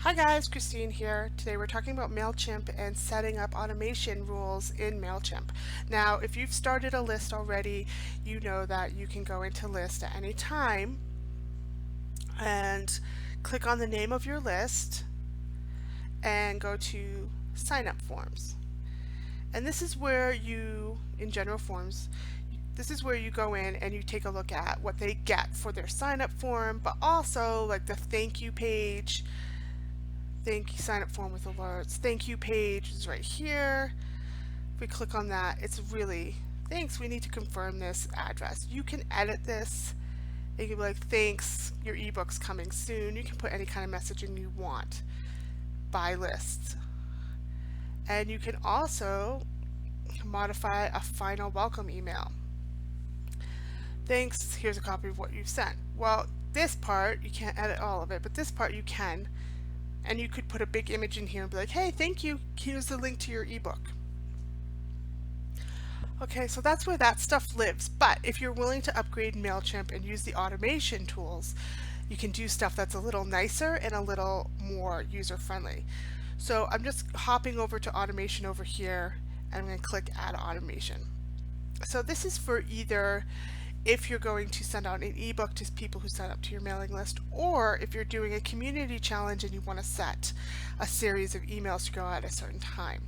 Hi guys, Christine here. Today we're talking about Mailchimp and setting up automation rules in Mailchimp. Now, if you've started a list already, you know that you can go into list at any time and click on the name of your list and go to sign up forms. And this is where you, in general forms, this is where you go in and you take a look at what they get for their sign up form, but also like the thank you page. Thank you, sign up form with alerts. Thank you page is right here. If we click on that, it's really, thanks, we need to confirm this address. You can edit this. You can be like, thanks, your ebook's coming soon. You can put any kind of messaging you want by list. And you can also modify a final welcome email. Thanks, here's a copy of what you've sent. Well, this part, you can't edit all of it, but this part you can. And you could put a big image in here and be like, hey, thank you, here's the link to your ebook. Okay, so that's where that stuff lives. But if you're willing to upgrade Mailchimp and use the automation tools, you can do stuff that's a little nicer and a little more user-friendly. So I'm just hopping over to automation over here, and I'm going to click add automation. So this is for either if you're going to send out an ebook to people who sign up to your mailing list, or if you're doing a community challenge and you want to set a series of emails to go out at a certain time.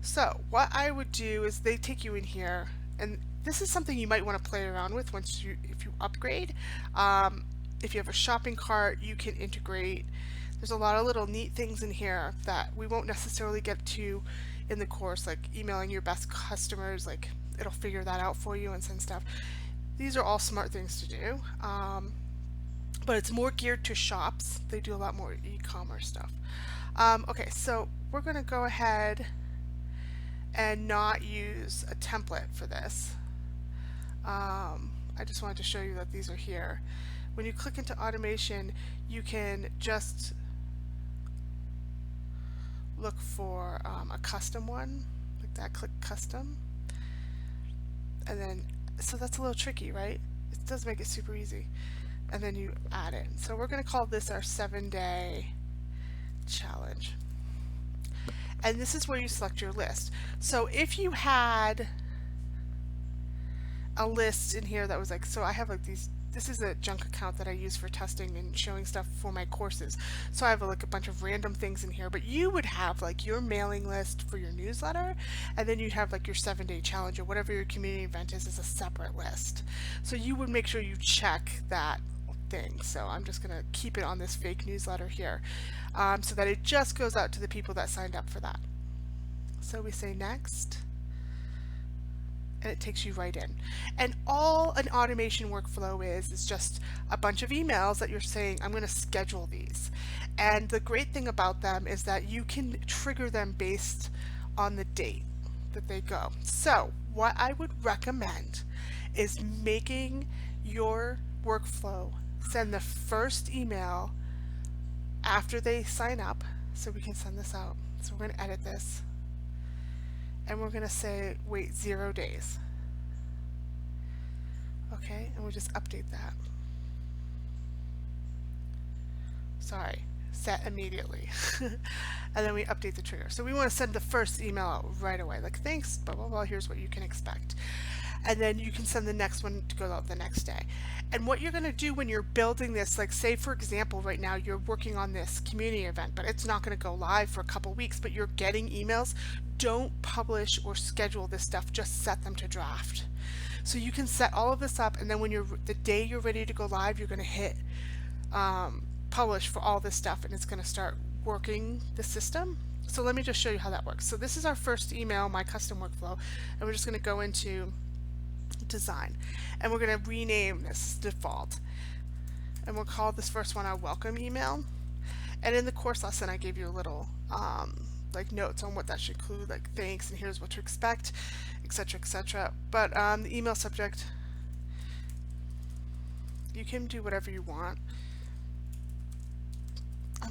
So what I would do is they take you in here, and this is something you might want to play around with if you upgrade. If you have a shopping cart, you can integrate. There's a lot of little neat things in here that we won't necessarily get to in the course, like emailing your best customers, like it'll figure that out for you and send stuff. These are all smart things to do, but it's more geared to shops. They do a lot more e-commerce stuff. Okay, so we're going to go ahead and not use a template for this. I just wanted to show you that these are here. When you click into automation, you can just look for a custom one, like that, click custom. And then, so that's a little tricky, right? It does make it super easy. And then you add it. So we're going to call this our 7-day challenge. And this is where you select your list. So if you had a list in here that was like, so I have like these, this is a junk account that I use for testing and showing stuff for my courses. So I have like a bunch of random things in here, but you would have like your mailing list for your newsletter, and then you'd have like your 7-day challenge or whatever your community event is a separate list. So you would make sure you check that thing. So I'm just going to keep it on this fake newsletter here, so that it just goes out to the people that signed up for that. So we say next, and it takes you right in. And all an automation workflow is just a bunch of emails that you're saying, I'm going to schedule these. And the great thing about them is that you can trigger them based on the date that they go. So what I would recommend is making your workflow send the first email after they sign up, so we can send this out. So we're going to edit this, and we're going to say wait 0 days. Okay, and we'll just update that. Sorry, set immediately. And then we update the trigger. So we want to send the first email out right away, like thanks, blah blah blah, here's what you can expect. And then you can send the next one to go out the next day. And what you're going to do when you're building this, like say for example right now you're working on this community event, but it's not going to go live for a couple weeks, but you're getting emails, don't publish or schedule this stuff, just set them to draft. So you can set all of this up, and then when the day you're ready to go live, you're going to hit publish for all this stuff, and it's going to start working the system. So let me just show you how that works. So this is our first email, my custom workflow, and we're just going to go into design, and we're going to rename this default, and we'll call this first one our welcome email. And in the course lesson I gave you a little like notes on what that should include, like thanks and here's what to expect, etc, etc. But the email subject, you can do whatever you want. I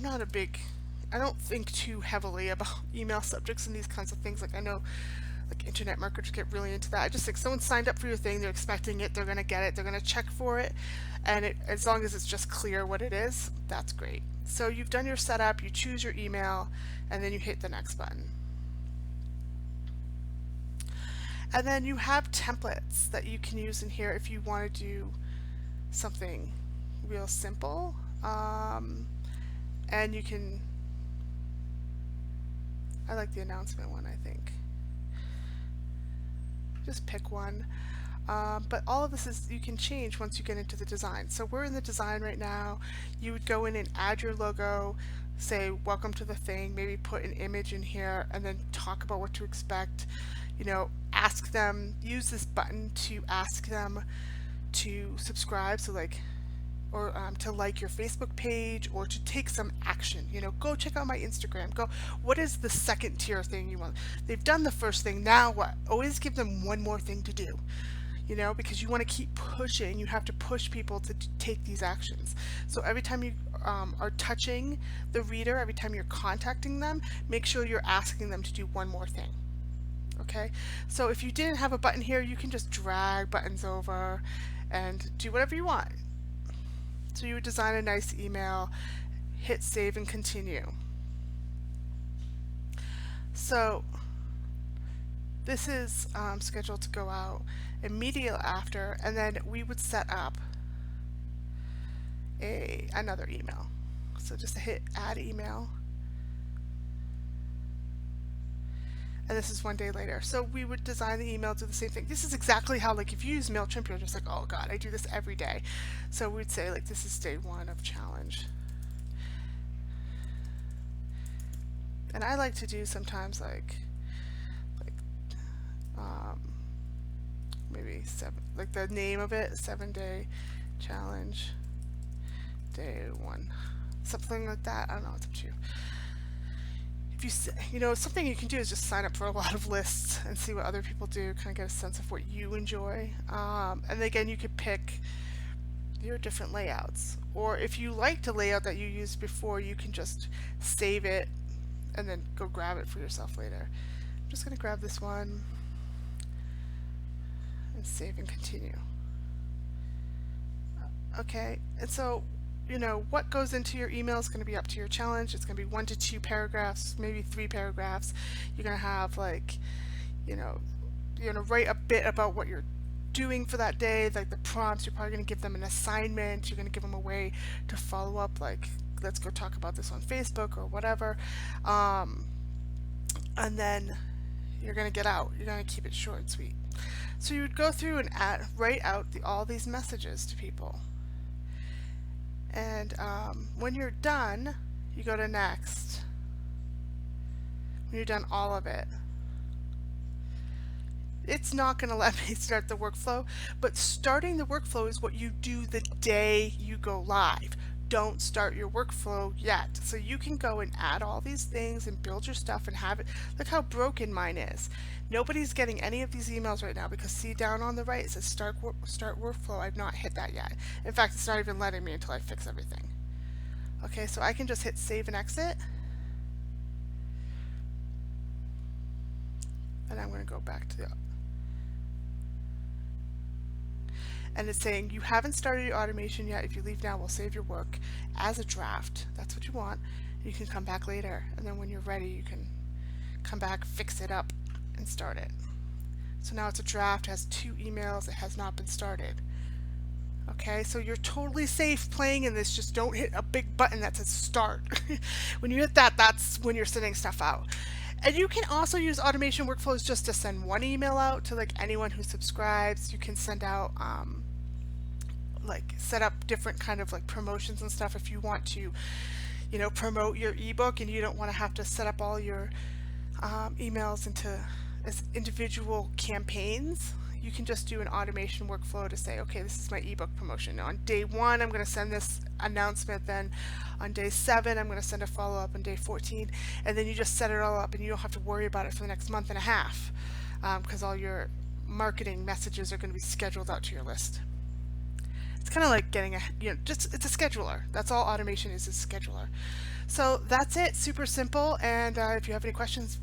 don't think too heavily about email subjects and these kinds of things. Like I know like internet marketers get really into that. I just think someone signed up for your thing, they're expecting it, they're going to get it, they're going to check for it, and as long as it's just clear what it is, that's great. So you've done your setup, you choose your email, and then you hit the next button. And then you have templates that you can use in here if you want to do something real simple. And you can, I like the announcement one, I think. Just pick one. But all of this is, you can change once you get into the design. So we're in the design right now. You would go in and add your logo, say welcome to the thing, maybe put an image in here, and then talk about what to expect. You know, ask them, use this button to ask them to subscribe, so like, or to like your Facebook page, or to take some action. You know, go check out my Instagram. Go, what is the second tier thing you want? They've done the first thing, now what? Always give them one more thing to do. You know, because you want to keep pushing, you have to push people to take these actions. So every time you are touching the reader, every time you're contacting them, make sure you're asking them to do one more thing. Okay, so if you didn't have a button here, you can just drag buttons over and do whatever you want. So you would design a nice email, hit save and continue. So this is scheduled to go out immediately after, and then we would set up another email. So just hit add email, and this is 1 day later. So we would design the email, do the same thing. This is exactly how, like, if you use Mailchimp, you're just like, oh god, I do this every day. So we'd say, like, this is day 1 of challenge. And I like to do sometimes like maybe 7, like the name of it, 7-day challenge, day 1, something like that. I don't know, it's up to you. If you know, something you can do is just sign up for a lot of lists and see what other people do, kind of get a sense of what you enjoy. And again, you could pick your different layouts, or if you liked a layout that you used before, you can just save it and then go grab it for yourself later. I'm just going to grab this one and save and continue. Okay, and so, you know, what goes into your email is going to be up to your challenge. It's going to be 1 to 2 paragraphs, maybe 3 paragraphs. You're going to have, like, you're going to write a bit about what you're doing for that day, like the prompts. You're probably going to give them an assignment. You're going to give them a way to follow up, like, let's go talk about this on Facebook or whatever. And then you're going to get out. You're going to keep it short and sweet. So you would go through and write out all these messages to people. And when you're done, you go to next. When you're done all of it, it's not going to let me start the workflow, but starting the workflow is what you do the day you go live. Don't start your workflow yet. So you can go and add all these things and build your stuff and have it. Look how broken mine is. Nobody's getting any of these emails right now because see down on the right it says start workflow. I've not hit that yet. In fact, it's not even letting me until I fix everything. Okay, so I can just hit save and exit. And I'm going to go back to the, and it's saying you haven't started your automation yet. If you leave now, we'll save your work as a draft. That's what you want. You can come back later, and then when you're ready, you can come back, fix it up, and start it. So now it's a draft, has 2 emails, it has not been started. Okay, so you're totally safe playing in this. Just don't hit a big button that says start. When you hit that, that's when you're sending stuff out. And you can also use automation workflows just to send one email out to like anyone who subscribes. You can send out like set up different kind of like promotions and stuff if you want to, you know, promote your ebook and you don't want to have to set up all your emails into as individual campaigns. You can just do an automation workflow to say, okay, this is my ebook promotion. On day 1, I'm going to send this announcement. Then on day 7, I'm going to send a follow-up on day 14. And then you just set it all up and you don't have to worry about it for the next month and a half because all your marketing messages are going to be scheduled out to your list. It's kind of like getting a, you know, just, it's a scheduler. That's all automation is, a scheduler. So that's it, super simple. And if you have any questions,